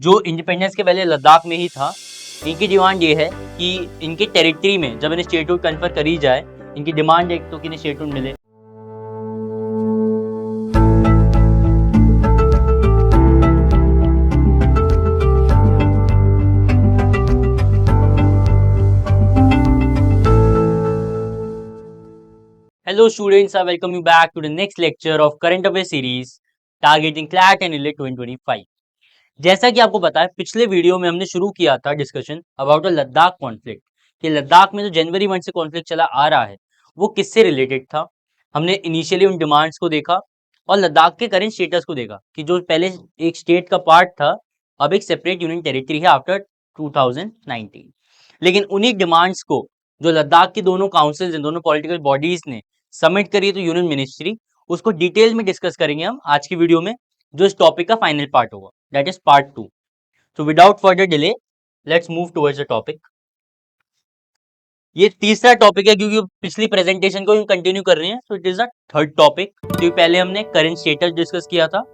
जो इंडिपेंडेंस के पहले लद्दाख में ही था। इनकी डिमांड ये है कि इनके टेरिटरी में जब इन्हें स्टेटहुड कन्फर करी जाए, इनकी डिमांड एक तो कि इन्हें स्टेटहुड मिले। Hello students, I welcome you back to the next lecture of current affairs series targeting CLAT and ILET 2025। जैसा कि आपको पता है, पिछले वीडियो में हमने शुरू किया था discussion about the Ladakh conflict कि लद्दाख में जो जनवरी मंथ से कॉन्फ्लिक्ट चला आ रहा है वो किससे रिलेटेड था। हमने इनिशियली उन डिमांड्स को देखा और लद्दाख के करंट स्टेटस को देखा कि जो पहले एक स्टेट का पार्ट था अब एक सेपरेट यूनियन टेरिटरी है आफ्टर 2019। लेकिन उन्हीं डिमांड्स को जो लद्दाख की दोनों काउंसिल्स हैं, दोनों पॉलिटिकल बॉडीज ने सबमिट करी तो यूनियन मिनिस्ट्री, उसको डिटेल में डिस्कस करेंगे हम आज की वीडियो में, जो इस टॉपिक का फाइनल पार्ट होगा, that is part 2। So without further delay, let's move towards the topic। ये तीसरा टॉपिक है क्योंकि पिछली प्रेजेंटेशन को हम कंटिन्यू कर रहे हैं, so it is the third topic. क्योंकि पहले हमने करंट स्टेटस डिस्कस किया था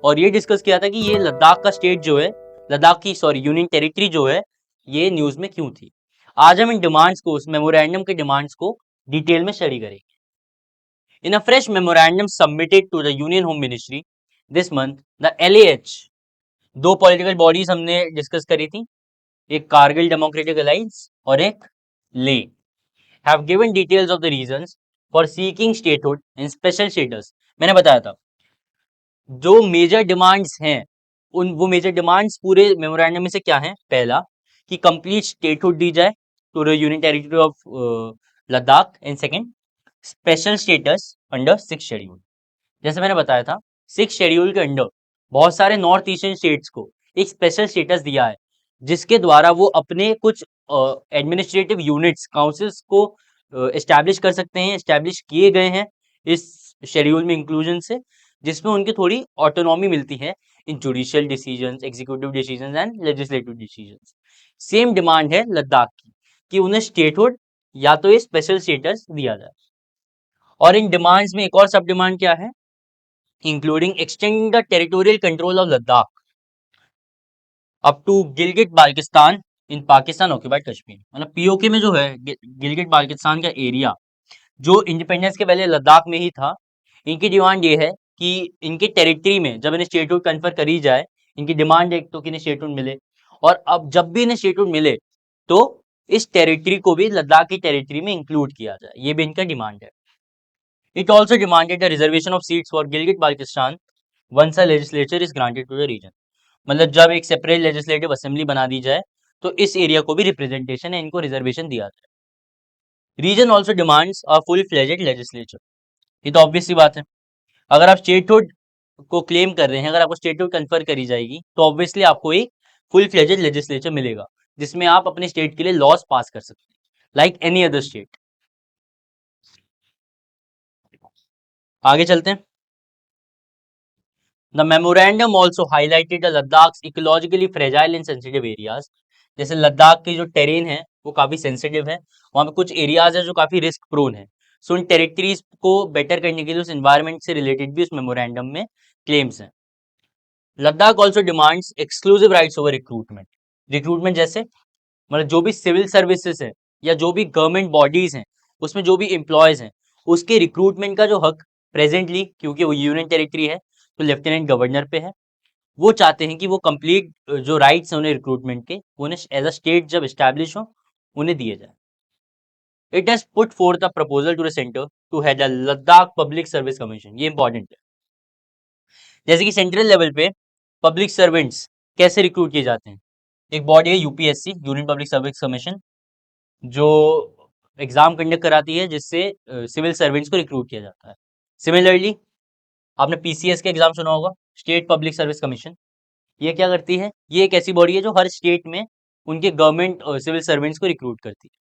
और ये डिस्कस किया था कि ये लद्दाख का स्टेट जो है, लद्दाख की यूनियन टेरिटरी जो है, ये न्यूज में क्यों थी। आज हम इन डिमांड्स को, उस मेमोरेंडम के डिमांड्स को डिटेल में स्टडी करेंगे। In a fresh memorandum submitted to the union home ministry this month, the LAH, दो पॉलिटिकल बॉडीज हमने डिस्कस करी थी, एक कारगिल डेमोक्रेटिक अलायंस और एक Leh, have given details of the reasons for seeking statehood in special status. मैंने बताया था जो मेजर डिमांड्स हैं, वो मेजर डिमांड्स पूरे मेमोरेंडम में से क्या हैं। पहला कि कंप्लीट स्टेटहुड दी जाए to the union territory of Ladakh, and second special status under 6th schedule. जैसे मैंने बताया था 6th शेड्यूल के अंडर बहुत सारे नॉर्थ ईस्टर्न स्टेट्स को एक स्पेशल स्टेटस दिया है जिसके द्वारा वो अपने कुछ एडमिनिस्ट्रेटिव यूनिट्स, काउंसिल्स को एस्टैब्लिश कर सकते हैं, एस्टैब्लिश किए गए हैं इस शेड्यूल में इंक्लूजन से, जिसमें उनकी थोड़ी ऑटोनॉमी मिलती है इन judicial decisions, executive decisions and legislative decisions. Same demand है लद्दाख की कि उन्हें स्टेटहुड या तो ये स्पेशल स्टेटस दिया जाए। और इन डिमांड्स में एक और सब डिमांड क्या है, including extending the territorial control of Ladakh up to Gilgit Baltistan in Pakistan occupied Kashmir. मतलब POK में जो है गिलगिट बाल्टिस्तान का एरिया जो इंडिपेंडेंस के पहले लद्दाख में ही था, इनकी डिमांड ये है कि इनके टेरिटरी में जब इन्हें स्टेटहुड कन्फर करी जाए, इनकी डिमांड एक तो कि इन्हें स्टेटहुड मिले, और अब जब भी इन्हें स्टेटहुड मिले तो इस टेरिटरी को भी लद्दाख की टेरिटरी में इंक्लूड किया जाए, ये भी इनका डिमांड है। It also demanded the reservation of seats for Gilgit Baltistan once a legislature is granted to the region. मतलब जब एक सेपरेट लेजिस्लेटिव असेंबली बना दी जाए तो इस एरिया को भी रिप्रेजेंटेशन है, इनको रिजर्वेशन दिया जाए। Region also demands a full fledged legislature. ये तो ऑब्वियस सी बात है, अगर आप स्टेटहुड को क्लेम कर रहे हैं, अगर आपको स्टेटहुड कन्फर करी जाएगी तो ऑब्वियसली आपको एक फुल फ्लेजेड लेजिस्लेचर मिलेगा जिसमें आप अपने स्टेट के लिए लॉज पास कर सकते हैं, लाइक एनी अदर स्टेट। आगे चलते हैं। The memorandum also highlighted the Ladakh's ecologically fragile and sensitive areas। जैसे लद्दाख की जो टेरेन है वो काफी सेंसिटिव है, वहां पे कुछ एरियाज है जो काफी रिस्क प्रोन है। सो उन टेरिटरीज को बेटर करने के लिए उस एनवायरमेंट से रिलेटेड भी उस मेमोरेंडम में क्लेम्स हैं। Ladakh also demands exclusive rights over recruitment. Recruitment जैसे मतलब जो भी सिविल सर्विसेज है या जो भी गवर्नमेंट बॉडीज हैं उसमें जो भी एम्प्लॉयज हैं उसके रिक्रूटमेंट का जो हक प्रेजेंटली, क्योंकि वो यूनियन टेरिटरी है तो लेफ्टिनेंट गवर्नर पे है, वो चाहते हैं कि वो कंप्लीट जो राइट्स हैं उन्हें रिक्रूटमेंट के, उन्हें एज अ स्टेट जब एस्टैब्लिश हो उन्हें दिए जाए। It has put forth a proposal to the centre to head the Ladakh public service commission. ये इंपॉर्टेंट है। जैसे कि सेंट्रल लेवल पे पब्लिक सर्वेंट्स कैसे रिक्रूट किए जाते हैं, एक बॉडी है UPSC, union public service commission, जो एग्जाम कंडक्ट कराती है जिससे सिविल सर्वेंट्स को रिक्रूट किया जाता है। सिमिलरली आपने PCS के एग्जाम सुना होगा, स्टेट पब्लिक सर्विस कमीशन। ये क्या करती है, ये एक ऐसी बॉडी है जो हर स्टेट में उनके गवर्नमेंट और सिविल सर्वेंट्स को रिक्रूट करती है।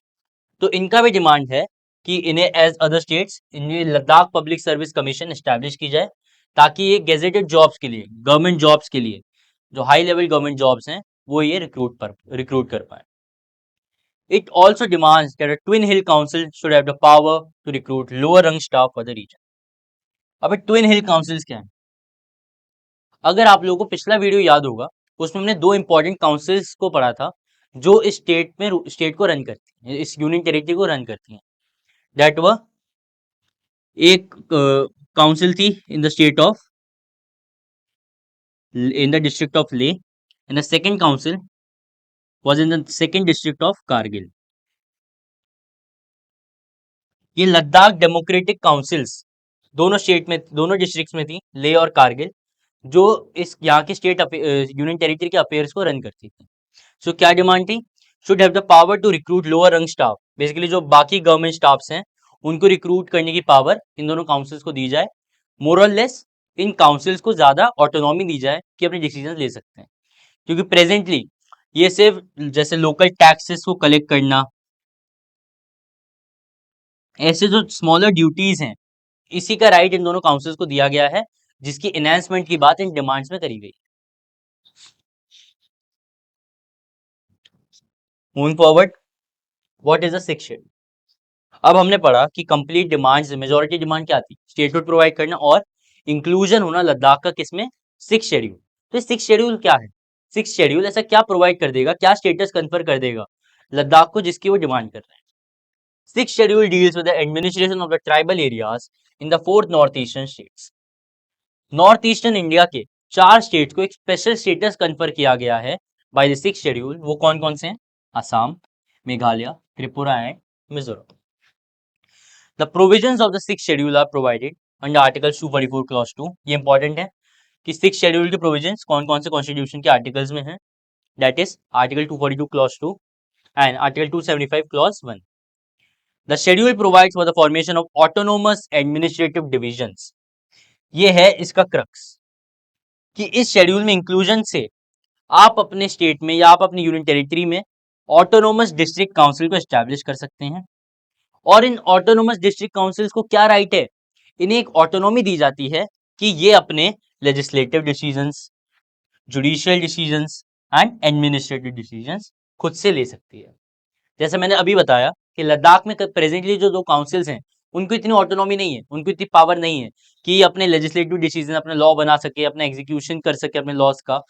तो इनका भी डिमांड है कि इन्हें एज अदर स्टेट्स इन्हें Ladakh public service commission establish की जाए, ताकि ये गेजेटेड जॉब्स के लिए, गवर्नमेंट जॉब्स के लिए, जो हाई लेवल गवर्नमेंट जॉब्स हैं वो ये रिक्रूट कर पाए। It also demands that a Twin Hill Council should have the power to recruit lower rung staff for the region। अब ट्विन हिल काउंसिल्स क्या है, अगर आप लोगों को पिछला वीडियो याद होगा उसमें हमने दो इंपॉर्टेंट काउंसिल्स को पढ़ा था जो इस स्टेट को रन करती हैं, इस यूनियन टेरिटरी को रन करती हैं। दैट व एक काउंसिल थी in the state of in the district of Leh, and the second council was in the second district of Kargil. ये लद्दाख डेमोक्रेटिक काउंसिल्स दोनों स्टेट में, दोनों डिस्ट्रिक्ट्स में थी, लेह और कारगिल, जो इस यहाँ की स्टेट यूनियन टेरिटरी के अफेयर्स को रन करती थी। सो क्या डिमांड थी? Should have the power to recruit lower rung staff, basically जो बाकी गवर्नमेंट स्टाफ्स हैं उनको रिक्रूट करने की पावर इन दोनों काउंसिल्स को दी जाए। मोर और लेस इन काउंसिल्स को ज्यादा ऑटोनॉमी दी जाए कि अपने डिसीजन ले सकते हैं, क्योंकि प्रेजेंटली ये सिर्फ जैसे लोकल टैक्सेस को कलेक्ट करना, ऐसे जो स्मॉलर ड्यूटीज हैं, इसी का राइट इन दोनों काउंसिल्स को दिया गया है, जिसकी एनहांसमेंट की बात इन डिमांड्स में करी गई। Moving forward, what is the sixth schedule? अब हमने पढ़ा कि कंप्लीट डिमांड्स, मेजॉरिटी डिमांड क्या थी? स्टेटहुड प्रोवाइड करना और इंक्लूजन होना लद्दाख का किसमें? Sixth schedule. तो सिक्स्थ शेड्यूल क्या है? सिक्स्थ शेड्यूल ऐसा क्या प्रोवाइड कर देगा, क्या स्टेटस कन्फर कर देगा लद्दाख को जिसकी वो डिमांड कर रहे हैं? Sixth schedule deals with the administration of the tribal areas in the 4 north eastern states. North eastern India के 4 स्टेट्स को एक स्पेशल स्टेटस कन्फर किया गया है बाय द सिक्स्थ शेड्यूल। वो कौन कौन से हैं? Assam, Meghalaya, Tripura and Mizoram. The provisions of the sixth schedule are provided under Article 244 Clause 2. ये important है कि सिक्स शेड्यूल के प्रोविजंस कौन कौन से कॉन्स्टिट्यूशन के आर्टिकल्स में हैं। That is article 242 clause 2 and article 275 clause 1। The schedule provides for the formation of autonomous administrative divisions. ये है इसका क्रक्स कि इस शेड्यूल में इंक्लूजन से आप अपने स्टेट में या आप अपनी यूनियन टेरिटरी में ऑटोनोमस डिस्ट्रिक्ट काउंसिल को एस्टैब्लिश कर सकते हैं। और इन ऑटोनोमस डिस्ट्रिक्ट काउंसिल्स को क्या राइट है? इन्हें एक ऑटोनॉमी दी जाती है कि ये अपने legislative decisions, judicial decisions and administrative decisions खुद से ले सकती है। जैसे मैंने अभी बताया कि लद्दाख में प्रेजेंटली जो दो काउंसिल्स हैं उनको इतनी ऑटोनॉमी नहीं है, उनको इतनी पावर नहीं है कि अपने लेजिस्लेटिव डिसीजन, अपने लॉ बना सके, अपना एग्जीक्यूशन कर सके अपने लॉज का।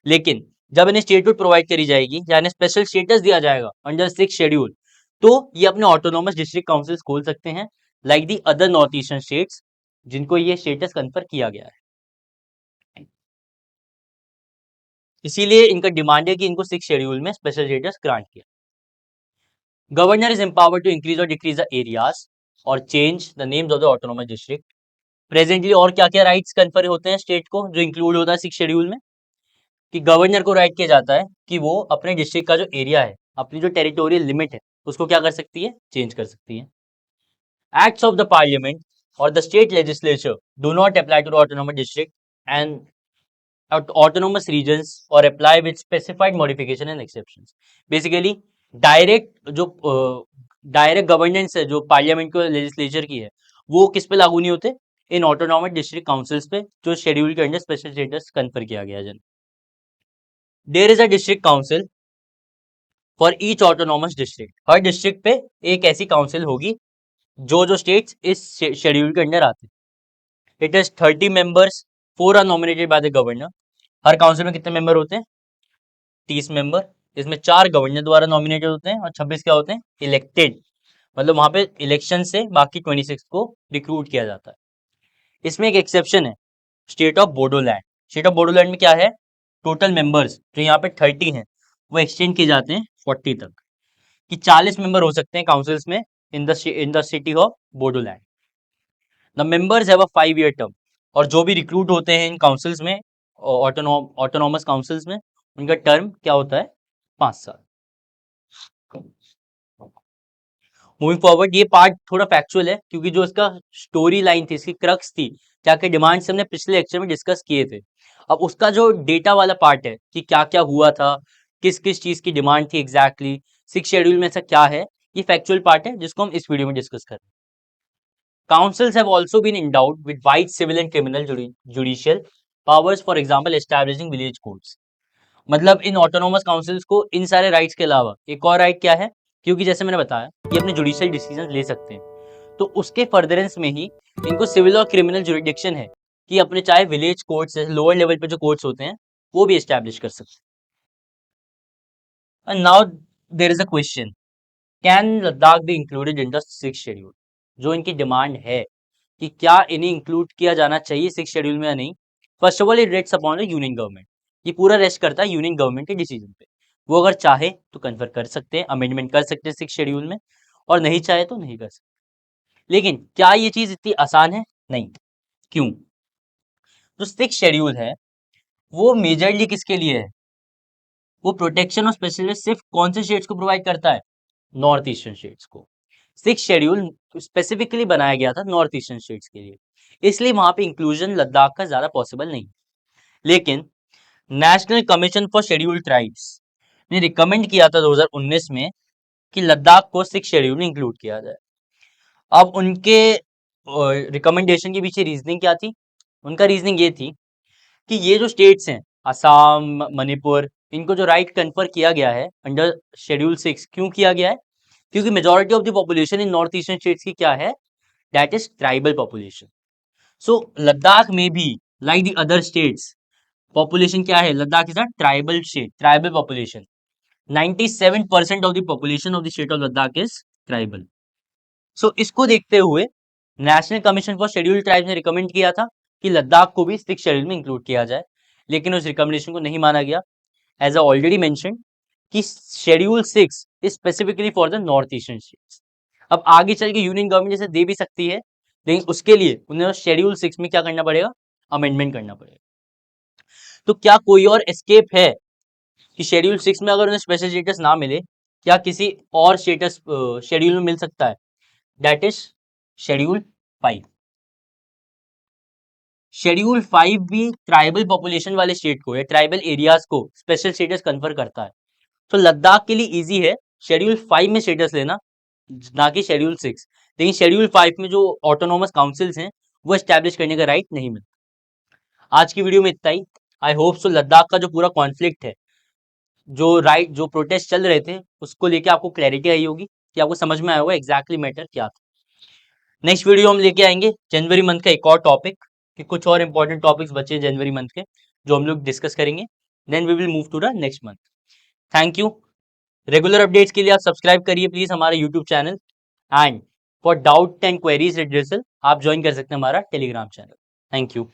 लेकिन जब इन्हें स्टेटहुड प्रोवाइड करी जाएगी या इन्हें स्पेशल स्टेटस दिया जाएगा अंडर सिक्स्थ शेड्यूल, तो ये अपने ऑटोनोमस डिस्ट्रिक्ट काउंसिल्स खोल सकते हैं like the other north eastern states जिनको ये स्टेटस कन्फर किया गया है। इसीलिए इनका डिमांड है कि इनको सिक्स शेड्यूल में स्पेशल स्टेटस ग्रांट किया। Governor is empowered to increase और डिक्रीज द एरियाज और change the names of the autonomous district. Presently और क्या क्या राइट्स कन्फर होते हैं स्टेट को जो इंक्लूड होता है सिक्स शेड्यूल में? कि गवर्नर को राइट किया जाता है कि वो अपने डिस्ट्रिक्ट का जो एरिया है, अपनी जो टेरिटोरियल लिमिट है, उसको क्या कर सकती है? चेंज कर सकती है। Acts of the Parliament or the state legislature do not apply to the autonomous district and autonomous regions or apply with specified modification and exceptions. Basically, direct governance है जो पार्लियामेंट को लेजिस्लेचर की है, वो किस पे लागू नहीं होते? इन ऑटोनॉमस डिस्ट्रिक्ट काउंसिल्स पे जो शेड्यूल के अंडर स्पेशल स्टेटस कन्फर किया गया है। There is a district council for each autonomous district. हर डिस्ट्रिक्ट पे एक ऐसी काउंसिल होगी जो स्टेट्स इस शेड्यूल के अंडर आते हैं। It is 30 members, 4 are nominated by the governor. हर काउंसिल में कितने मेंबर होते हैं? 30 मेंबर। इसमें 4 गवर्नर द्वारा नॉमिनेटेड होते हैं और 26 क्या होते हैं? इलेक्टेड। मतलब वहां पे इलेक्शन से बाकी 26 को रिक्रूट किया जाता है। इसमें एक एक्सेप्शन है, state of Bodoland. State of Bodoland में क्या है? टोटल मेंबर्स जो यहाँ पे 30 हैं वो एक्सटेंड किए जाते हैं 40 तक, कि 40 मेंबर हो सकते हैं काउंसिल्स में in the city of Bodoland. The members have a 5-year term और जो भी रिक्रूट होते हैं इन काउंसिल्स में, ऑटोनॉमस काउंसिल्स में, उनका टर्म क्या होता है? 5 साल। मूविंग फॉरवर्ड, ये पार्ट थोड़ा फैक्चुअल है क्योंकि जो इसका स्टोरी लाइन थी, इसकी क्रक्स थी, क्या क्या डिमांड्स हमने पिछले लेक्चर में डिस्कस किए थे। अब उसका जो डेटा वाला पार्ट है कि क्या क्या हुआ था, किस किस चीज की डिमांड थी एग्जैक्टली, सिक्स शेड्यूल में ऐसा क्या है, ये फैक्चुअल पार्ट है जिसको हम इस वीडियो में डिस्कस कर रहे हैं। Councils have also been endowed with wide civil and criminal judicial powers, for example establishing village courts. मतलब इन ऑटोनोमस काउंसिल्स को इन सारे राइट्स के अलावा एक और राइट क्या है? क्योंकि जैसे मैंने बताया ये अपने जुडिशियल डिसीजन ले सकते हैं, तो उसके फर्दरेंस में ही इनको सिविल और क्रिमिनल जुरिडिक्शन है कि अपने चाहे विलेज कोर्ट्स, लोअर लेवल पे जो कोर्ट्स होते हैं वो भी एस्टैब्लिश कर सकते हैं। Now there is a question, can Ladakh be included in the six schedule? जो इनकी डिमांड है कि क्या इन्हें इंक्लूड किया जाना चाहिए सिक्स शेड्यूल में या नहीं। First of all it rest upon the union government, ये पूरा रेस्ट करता है यूनियन गवर्नमेंट के डिसीजन पे। वो अगर चाहे तो कन्फर कर सकते हैं, अमेंडमेंट कर सकते हैं सिक्स शेड्यूल में, और नहीं चाहे तो नहीं कर सकते। लेकिन क्या ये चीज इतनी आसान है? नहीं। क्यों? जो सिक्स शेड्यूल है वो मेजरली किसके लिए है? वो प्रोटेक्शन और स्पेशलिस्ट सिर्फ कौन से स्टेट्स को प्रोवाइड करता है? नॉर्थ ईस्टर्न स्टेट्स को। सिक्स शेड्यूल स्पेसिफिकली बनाया गया था नॉर्थ ईस्टर्न स्टेट्स के लिए, इसलिए वहां पे इंक्लूजन लद्दाख का ज्यादा पॉसिबल नहीं। लेकिन national commission for scheduled tribes ने रिकमेंड किया था 2019 में कि लद्दाख को सिक्स शेड्यूल में इंक्लूड किया जाए। अब उनके रिकमेंडेशन के पीछे रीजनिंग क्या थी? उनका रीजनिंग ये थी कि ये जो स्टेट्स हैं असम, मणिपुर, इनको जो राइट कन्फर किया गया है अंडर शेड्यूल सिक्स, क्यों किया गया है? क्योंकि majority of the population in north eastern states की क्या है? That is tribal population. So Ladakh में भी like the other states population क्या है? Ladakh is a tribal state, tribal population. 97% of the population of the state of Ladakh is tribal. So इसको देखते हुए national commission for scheduled tribes ने recommend किया था कि लद्दाख को भी सिक्स शेड्यूल में इंक्लूड किया जाए, लेकिन उस रिकमेंडेशन को नहीं माना गया। एज आई ऑलरेडी मेंशन कि schedule six is specifically for the north eastern states. अब आगे चल के यूनियन गवर्नमेंट जैसे दे भी सकती है, लेकिन उसके लिए उन्हें शेड्यूल सिक्स में क्या करना पड़ेगा? अमेंडमेंट करना पड़ेगा। तो क्या कोई और एस्केप है कि शेड्यूल सिक्स में अगर उन्हें स्पेशल स्टेटस ना मिले, क्या किसी और स्टेटस शेड्यूल में मिल सकता है? That is schedule five. Schedule five भी ट्राइबल पॉपुलेशन वाले स्टेट को या ट्राइबल एरियाज को स्पेशल स्टेटस कन्फर करता है। तो लद्दाख के लिए इजी है शेड्यूल फाइव में स्टेटस लेना, ना कि शेड्यूल सिक्स। लेकिन शेड्यूल फाइव में जो ऑटोनोमस काउंसिल्स हैं वो एस्टैब्लिश करने का राइट नहीं मिलता। आज की वीडियो में इतना ही। आई होप सो लद्दाख का जो पूरा कॉन्फ्लिक्ट है, जो प्रोटेस्ट चल रहे थे, उसको लेके आपको क्लैरिटी आई होगी, कि आपको समझ में आया होगा एग्जैक्टली मैटर क्या था। नेक्स्ट वीडियो हम लेके आएंगे जनवरी मंथ का एक और टॉपिक, कि कुछ और इंपॉर्टेंट टॉपिक्स बचे जनवरी मंथ के जो हम लोग डिस्कस करेंगे। Then we will move to the next month. Thank you. Regular updates के लिए आप सब्सक्राइब करिए प्लीज हमारा YouTube channel, and for doubt and queries redressal आप ज्वाइन कर सकते हैं हमारा टेलीग्राम चैनल। Thank you.